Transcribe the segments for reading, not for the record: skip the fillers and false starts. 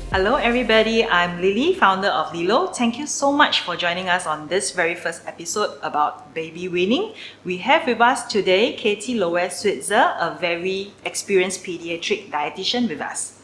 Hello everybody, I'm Lily, founder of Lilo. Thank you so much for joining us on this very first episode about baby weaning. We have with us today Katie Lowes-Switzer, a very experienced paediatric dietitian with us.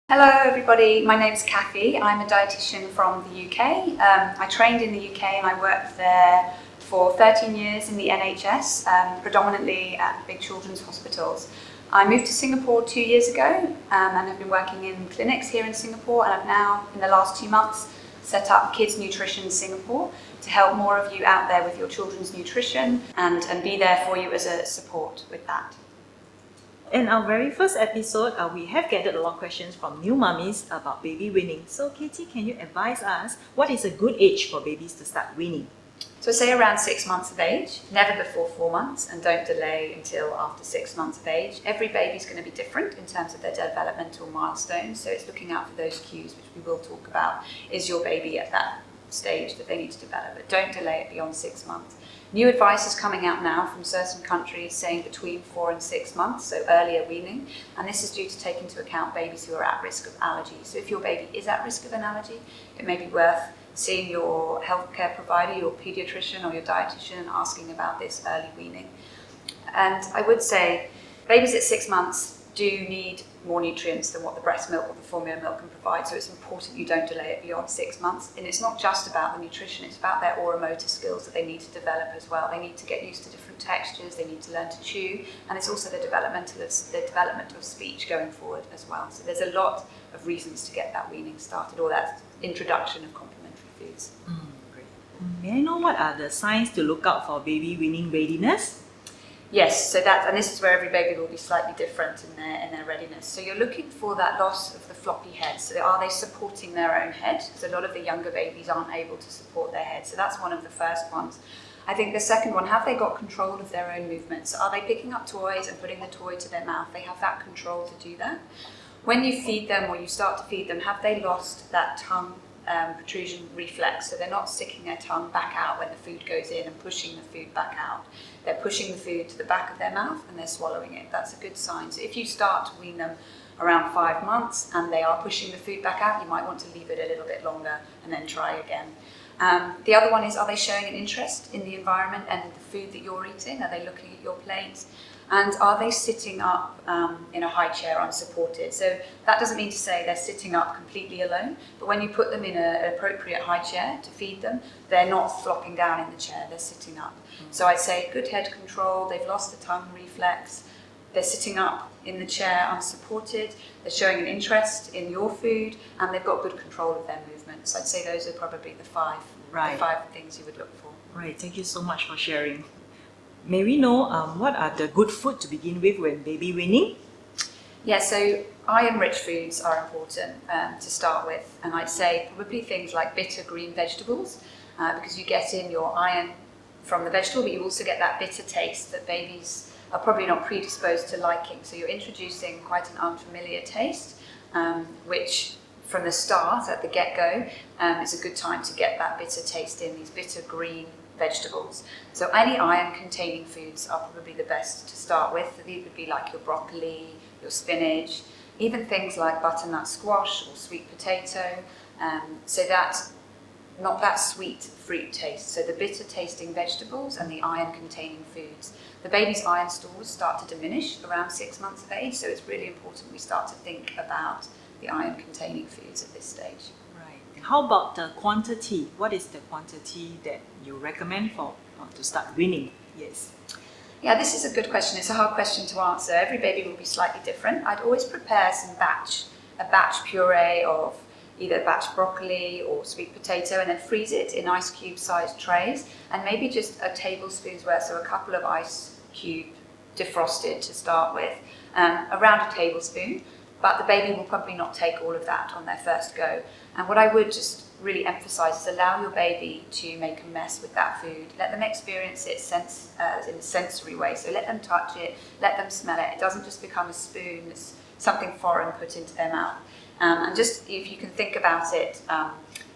Hello everybody, my name's Kathy. I'm a dietitian from the UK. I trained in the UK and I worked there for 13 years in the NHS, predominantly at big children's hospitals. I moved to Singapore 2 years ago and have been working in clinics here in Singapore, and I've now, in the last 2 months, set up Kids Nutrition Singapore to help more of you out there with your children's nutrition and be there for you as a support with that. In our very first episode, we have gathered a lot of questions from new mummies about baby weaning. So Katie, can you advise us what is a good age for babies to start weaning? So say around 6 months of age, never before 4 months, and don't delay until after 6 months of age. Every baby's going to be different in terms of their developmental milestones, so it's looking out for those cues, which we will talk about. Is your baby at that stage that they need to develop? But don't delay it beyond 6 months. New advice is coming out now from certain countries saying between 4 and 6 months, so earlier weaning, and this is due to take into account babies who are at risk of allergy. So if your baby is at risk of an allergy, it may be worth seeing your healthcare provider, your paediatrician or your dietitian, and asking about this early weaning. And I would say babies at 6 months do need more nutrients than what the breast milk or the formula milk can provide, so it's important you don't delay it beyond 6 months. And it's not just about the nutrition, it's about their oromotor skills that they need to develop as well. They need to get used to different textures, they need to learn to chew, and it's also the development of speech going forward as well. So there's a lot of reasons to get that weaning started, or that introduction of complementary foods. Great. May I know what are the signs to look out for baby weaning readiness? Yes, and this is where every baby will be slightly different in their readiness. So you're looking for that loss of the floppy head. So are they supporting their own head? Because a lot of the younger babies aren't able to support their head. So that's one of the first ones. I think the second one, have they got control of their own movements? Are they picking up toys and putting the toy to their mouth? They have that control to do that. When you feed them or you start to feed them, have they lost that tongue protrusion reflex? So they're not sticking their tongue back out when the food goes in and pushing the food back out. They're pushing the food to the back of their mouth and they're swallowing it. That's a good sign. So if you start to wean them around 5 months and they are pushing the food back out, you might want to leave it a little bit longer and then try again. The other one is, are they showing an interest in the environment and the food that you're eating? Are they looking at your plates? And are they sitting up in a high chair unsupported? So that doesn't mean to say they're sitting up completely alone, but when you put them in an appropriate high chair to feed them, they're not flopping down in the chair, they're sitting up. So I'd say good head control, they've lost the tongue reflex, they're sitting up in the chair unsupported, they're showing an interest in your food, and they've got good control of their movements. I'd say those are probably the five things you would look for. Right, thank you so much for sharing. May we know what are the good food to begin with when baby weaning? Yeah, so iron-rich foods are important to start with, and I'd say probably things like bitter green vegetables, because you get in your iron from the vegetable, but you also get that bitter taste that babies are probably not predisposed to liking. So you're introducing quite an unfamiliar taste, which from the start, at the get-go, is a good time to get that bitter taste in, these bitter green vegetables. So any iron-containing foods are probably the best to start with. These would be like your broccoli, your spinach, even things like butternut squash or sweet potato. So that's not that sweet fruit taste. So the bitter-tasting vegetables and the iron-containing foods. The baby's iron stores start to diminish around 6 months of age, so it's really important we start to think about the iron-containing foods at this stage. How about the quantity? What is the quantity that you recommend for to start weaning? Yes. Yeah, this is a good question. It's a hard question to answer. Every baby will be slightly different. I'd always prepare a batch puree of either batch broccoli or sweet potato, and then freeze it in ice cube sized trays, and maybe just a tablespoon's worth, so a couple of ice cube defrosted to start with, around a tablespoon. But the baby will probably not take all of that on their first go. And what I would just really emphasize is allow your baby to make a mess with that food. Let them experience it in a sensory way. So let them touch it, let them smell it. It doesn't just become a spoon, it's something foreign put into their mouth. And just if you can think about it,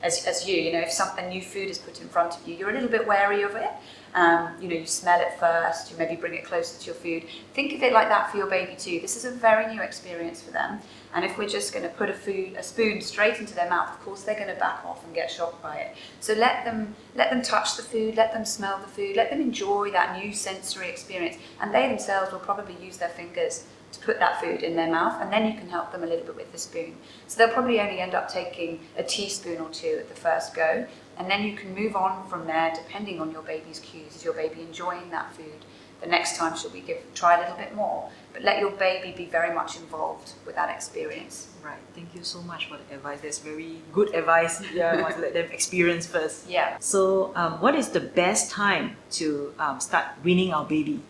as you know, if something new food is put in front of you, you're a little bit wary of it. You know, you smell it first, you maybe bring it closer to your food. Think of it like that for your baby too. This is a very new experience for them. And if we're just going to put a spoon straight into their mouth, of course they're going to back off and get shocked by it. So let them touch the food, let them smell the food, let them enjoy that new sensory experience. And they themselves will probably use their fingers to put that food in their mouth, and then you can help them a little bit with the spoon. So they'll probably only end up taking a teaspoon or two at the first go, and then you can move on from there depending on your baby's cues. Is your baby enjoying that food? The next time should we try a little bit more, but let your baby be very much involved with that experience. Right, thank you so much for the advice. That's very good advice. Yeah, I want to let them experience first. Yeah. So what is the best time to start weaning our baby?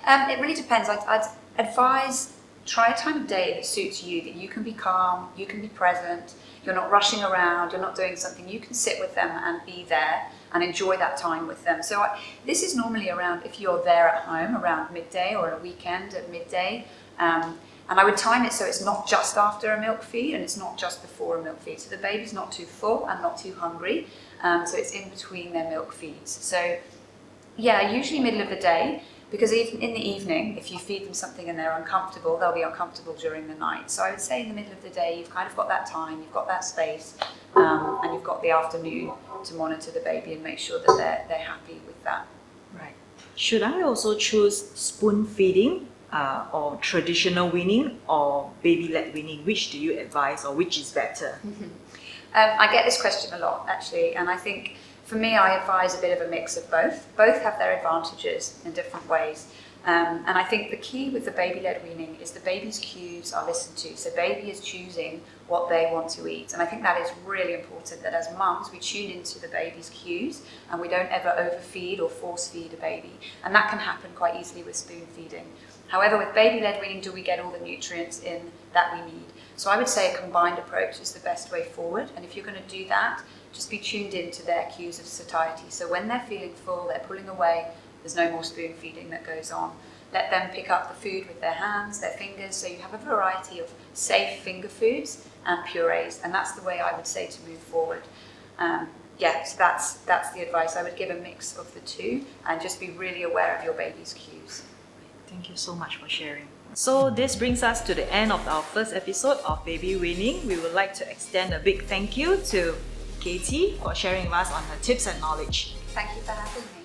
It really depends. I'd advise, try a time of day that suits you, that you can be calm, you can be present, you're not rushing around, you're not doing something, you can sit with them and be there and enjoy that time with them. So this is normally around, if you're there at home, around midday, or a weekend at midday. And I would time it so it's not just after a milk feed and it's not just before a milk feed. So the baby's not too full and not too hungry. So it's in between their milk feeds. So yeah, usually middle of the day, because even in the evening, if you feed them something and they're uncomfortable, they'll be uncomfortable during the night. So I would say in the middle of the day, you've kind of got that time, you've got that space, and you've got the afternoon to monitor the baby and make sure that they're happy with that. Right. Should I also choose spoon feeding or traditional weaning or baby-led weaning? Which do you advise, or which is better? I get this question a lot, actually, and I think for me, I advise a bit of a mix of both. Both have their advantages in different ways. And I think the key with the baby-led weaning is the baby's cues are listened to. So baby is choosing what they want to eat. And I think that is really important, that as mums, we tune into the baby's cues and we don't ever overfeed or force feed a baby. And that can happen quite easily with spoon feeding. However, with baby-led weaning, do we get all the nutrients in that we need? So I would say a combined approach is the best way forward. And if you're going to do that, just be tuned into their cues of satiety. So when they're feeling full, they're pulling away, there's no more spoon feeding that goes on. Let them pick up the food with their hands, their fingers, so you have a variety of safe finger foods and purees, and that's the way I would say to move forward. So that's the advice. I would give a mix of the two and just be really aware of your baby's cues. Thank you so much for sharing. So this brings us to the end of our first episode of Baby Weaning. We would like to extend a big thank you to Katie for sharing with us on her tips and knowledge. Thank you for having me.